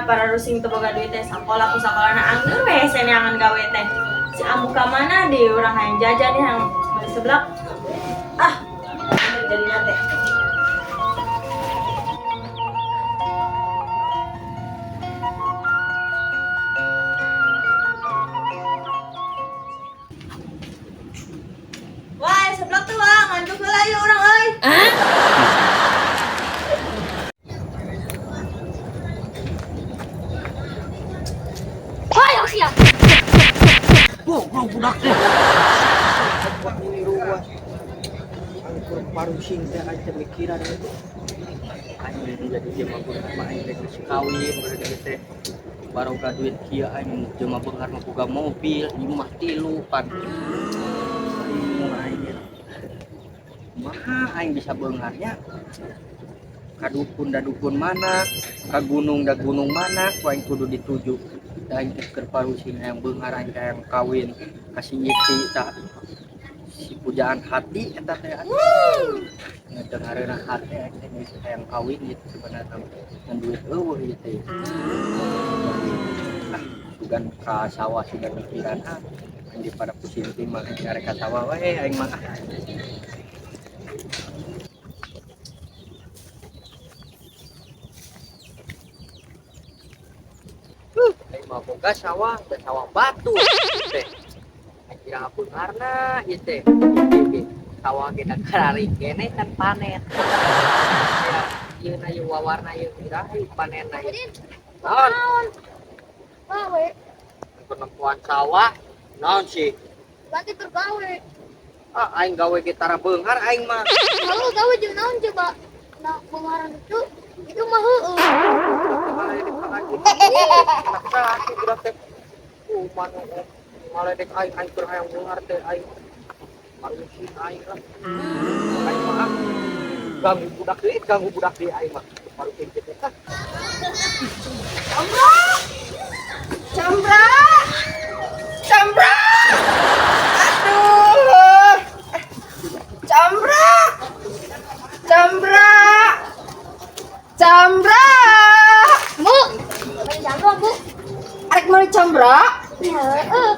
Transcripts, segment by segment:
para rusing teu boga duit teh sakola ku sakolana angger we hese neangan gawe teh. Si Ambu ka mana di urang hayang jajan nih yang beli seblak. Ah, jadi nanti. Wah, seblak tuh nganjuk heula yeuh urang euy. Sia. Wow, budak teh. Buat niru gua. Angkur parusing teh aja mikiran itu. Aing jadi jelema beunghar aing teh geus kawin berarti teh. Baroga duit kieu aing jelema beunghar mah boga mobil, imah 3 pan. Maha aing bisa beungharnya. Ka dukun da dukun mana, ka gunung da gunung mana, ku aing kudu dituju. Aing keur parusing hayang beunghar aing hayang kawin kasih iti tah si pujaan hati eta teh ngedengareun hati aing teh geus hayang kawin gitu sebenarnya ngan duit eueuh ieu teh sugan ka sawah sugan mikiran aing daripada pusing teh mah aing arek ka sawah wae aing mah boga sawah dan sawah batu teh kira beungarna ieu teh sawah kita karari kene kan panen ya ieu na ieu wawarna ieu kira panenna ieu naon Gawe. penempuan sawah naon sih Berarti tergawe. aing gawe gitara beunghar aing mah Kalau gawe jeung naon coba? Nah, pengaran itu mah heueuh. Maledek aing keur hayang beunghar teh aing parusin aing lah aing mah ganggu budak deui aing mah parusin teh Cambra! Aduh. Cambra! Bu. Main jago, Bu. Arek meuli cambra? Heeh.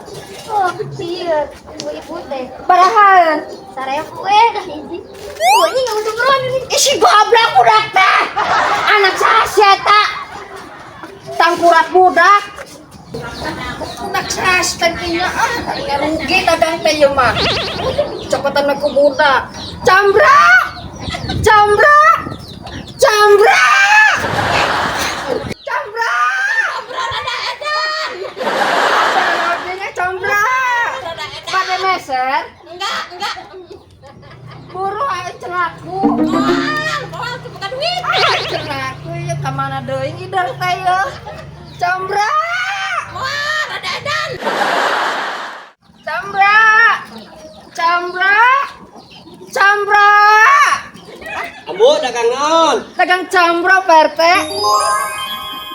Oh, ieu ibu-ibu teh. Barahan. Saraya kue dah hiji. Oh, ini enggak usah ngeron ini. Isi goblok budak teh. Anak saha eta? Tangkurat budak. Budak sas teh kieu rugi dagang teh ieu mah. Cokotan ku budak. Cambra! Rada edan. Ada cambra. Pada meser? Enggak. Buru ayo celaku. Moal bukan duit. Celaku ya ka mana deui ngidar teh ya. Cambra. Wah, rada edan. Cambra. ambu dagang naon Dagang cambra Pak RT.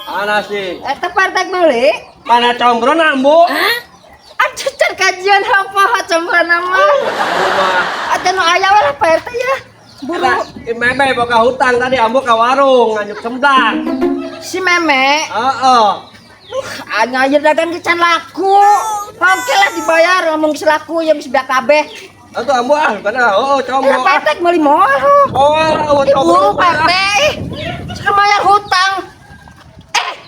ana sih Eta Pak RT meuli. mana combro na ambu Aduh, can kajian apa cambra nama. Ada nu aya we lah Pak RT ya. Buru meme boga hutang tadi ambu ka warung nganyuk semdak si Meme. heeh Anya aja dagang kecan laku. Oke lah dibayar ngomong selaku ya bisa biar kabeh. atuh ambu bener combro Pak RT meuli moal. Ibu Pak RT. Sekarang bayar hutang.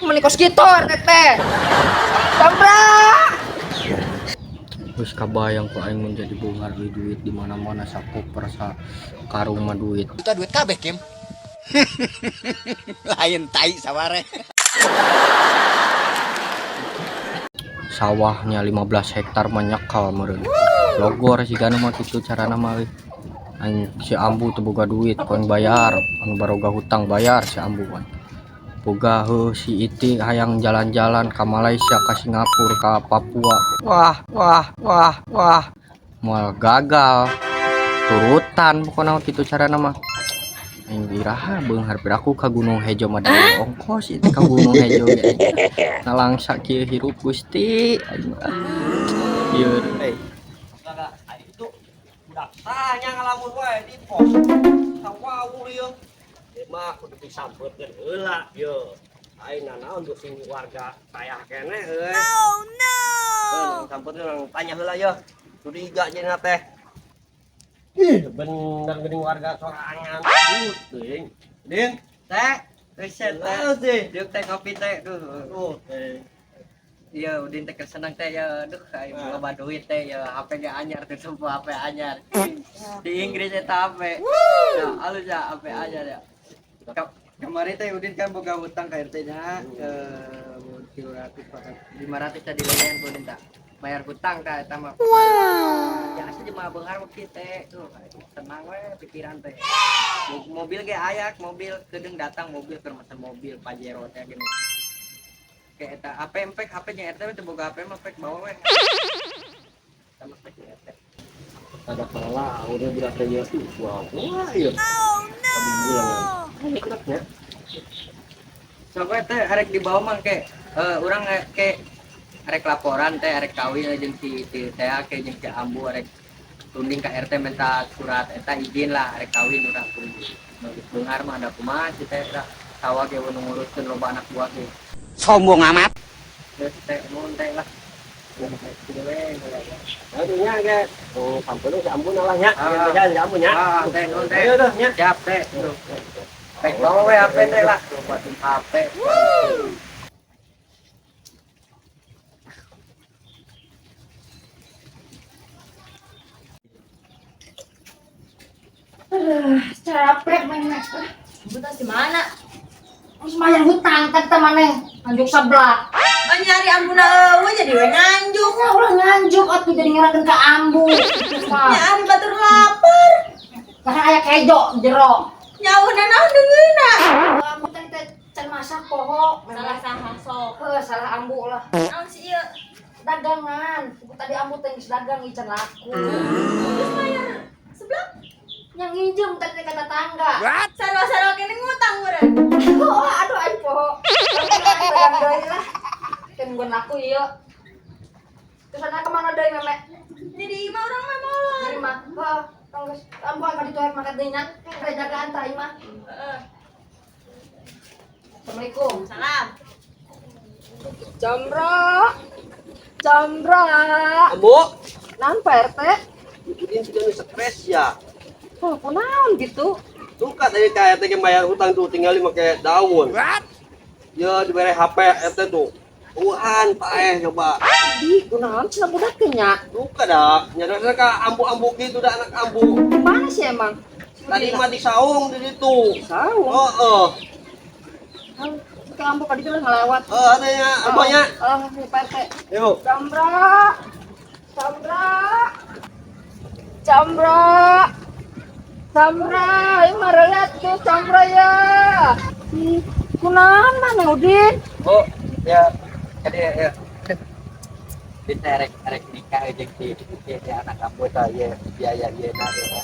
Meuli kos gitu RT. Cambra. Terus kabayang kok aing menjadi beunghar duit di mana-mana sakoper sa karung mah duit. Kita duit kabeh, Kim. Lain tai saware. Sawahnya 15 hektar menyekal meureun. Logor sigana mah kitu carana mah we. Aing si Ambu teu boga duit poin bayar, anu baroga hutang bayar si Ambu kan. Boga si Iti hayang jalan-jalan ke Malaysia, ke Singapura, ke Papua. Wah. Moal gagal. Turutan pokoknya gitu cara nama. Aing iraha beunghar aku ka Gunung Hejo mah da ongkos itu ka Gunung Hejo ya. Nalangsa kieu hirup Gusti. Ieu itu budak tanya ngalamun wae di pos. Tawawu ieu. Mah kudu disampeutkeun heula ye. Aina naon tuh sing warga saya kene euy. Oh no. Sampun urang tanya heula yeuh. Curiga jeung teh. Ih, bener geuning warga sorangan. Ding. Ding, Teh, reset teh. Laos deh. Diuk teh kopi teh. Oh, teh. Iya, udin teh seneng teh ya. Duh, kayak loba duit teh ya. HP ge anyar teh semua HP anyar. Di Inggris eta HP. Ya, halus ya HP anyar ya. Kemarin teh udin kan boga hutang ka RT nya 500 teh dileyan ku udin tah. Bayar hutang tah eta mah. Ya asa mah beunghar mah kieu teh. Tuh, tenang we pikiran teh. Mobil ge ayak, mobil kedeung datang mobil keur mesen mobil Pajero teh gini. Kayak eta HP empek HP nya RT teh boga HP mah pek bawa we. Sama pek RT. Ada kepala udah bilang teh ieu tuh. Wah, ieu. Oh no. Nikmatnya. Coba teh arek di bawah mah ke urang ke arek laporan teh arek kawin jeung si teh ke jeung si ambu arek tunding ka RT minta surat eta izin lah arek kawin urang tunding. Beunghar mah ada kumaha si teh tawa ge nu nguruskeun loba anak buah ge. Sombong amat. Terus teh mun teh lah. Aduhnya ge. Oh, sampun si ambun lah nya. Jajan si ambun nya. Teh nun teh. Ayo dah nya. Siap teh. Pek bawa we HP teh lah. Buatin HP. Capek main match lah. Buta di mana? Harus bayar hutang kan temannya. Nganjuk sebelah. Nyari ambuna eueuh jadi we nganjuk. Ya ulah nganjuk atuh jadi ngerakeun ka ambu. Nyari batur lapar. Karena aya kejo jero. Nyauna naon deungeuna. Ambu teh can masak poho. Salah saha sok. Salah ambu lah. Naon si ieu? Dagangan. Tadi ambu teh geus dagang ican laku. Terus bayar sebelah. Yang nginjem tadi kata tangga. Sarwa-sarwa kene ngutang meureun. Oh, aduh aing poho. Dagang deui lah. Kan nggon laku ieu. Terus ana kemana deui meme? Jadi imah urang mah molor. Dari mah. Heuh, tong geus ambu angkat dituar makan deui nya. Ada jagaan tah ieu mah. Heeh. Assalamualaikum. Salam. Jamra. Jamra. Ambu, Naon Pak RT? ini sudah stres ya. Oh, kunaon gitu? Suka tadi kayak teh bayar hutang tuh tinggal make daun. Ya dibere HP RT tuh. Tuhan, paeh coba. Di kunaon cenah budak teh nya? Suka dah. Nyadar ka ambu-ambu gitu dah anak ambu. Mana sih emang? Tadi mah di saung di situ. Saung. Heeh. Ke ambu ka ditu ngalewat. Adanya apanya? Pak RT. Yuk. Jamra. Jamra. Jamra. Jamra, ayo mara lihat tuh Jamra ya. Kunaon mana Udin? Oh, ya. Jadi ya. Kita arek nikah jeung si anak kamu tah ye biaya ieu na ya.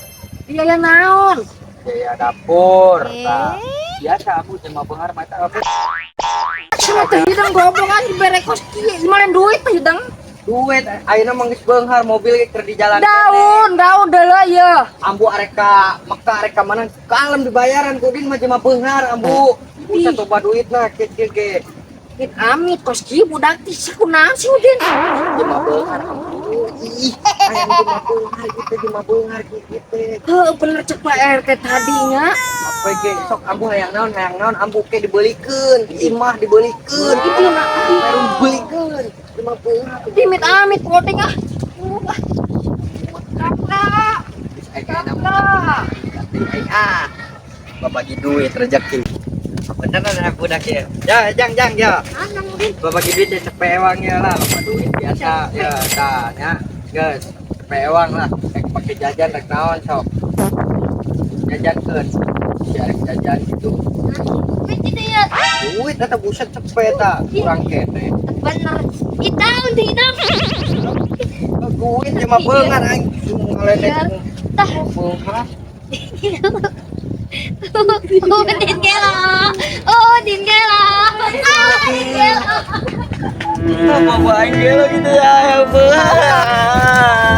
Iya yang naon? Biaya dapur tah. Biasa aku cuma beunghar mah tah. Cenah teh hidang goblogan dibere kos kieu, dimalen duit teh hidang. Duit ayeuna mah geus beunghar mobil ge keur di jalan. Daun deuleu ieu. Ambu arek ka Mekah arek ka mana kalem dibayaran ku Udin mah cuma beunghar ambu. Bisa coba duitna kieu ge. Dit amit kos kieu budak teh kunaon sih Udin? Cuma beunghar ambu. Ih, aya nu cuma beunghar gitu cuma beunghar gitu. Heuh bener cek Pak RT tadi nya. Apa ge sok ambu hayang naon ambu ke dibelikeun, imah dibelikeun. Itu na Baru belikeun. Cuma beunghar. dimit amit koding ah. Kakak. Babagi duit rezeki. Bener anak budak ya. Ya, jang ya. Babagi duit ya cepet ewang ya lah, bapak duit biasa ya, tah ya. Geus, cepet ewang lah. Kayak pakai jajan rek naon sok. Jajankeun. Biar jajan gitu. Gitu ya. Duit eta buset cepet tah, kurang kene. Bener. Hidang, hidang. Duit cuma beunghar aing ngalenek. Tah. Beunghar. Oh, din gela. Oh, din gela. Ah, din gela. Bawa aing gitu ya, beunghar.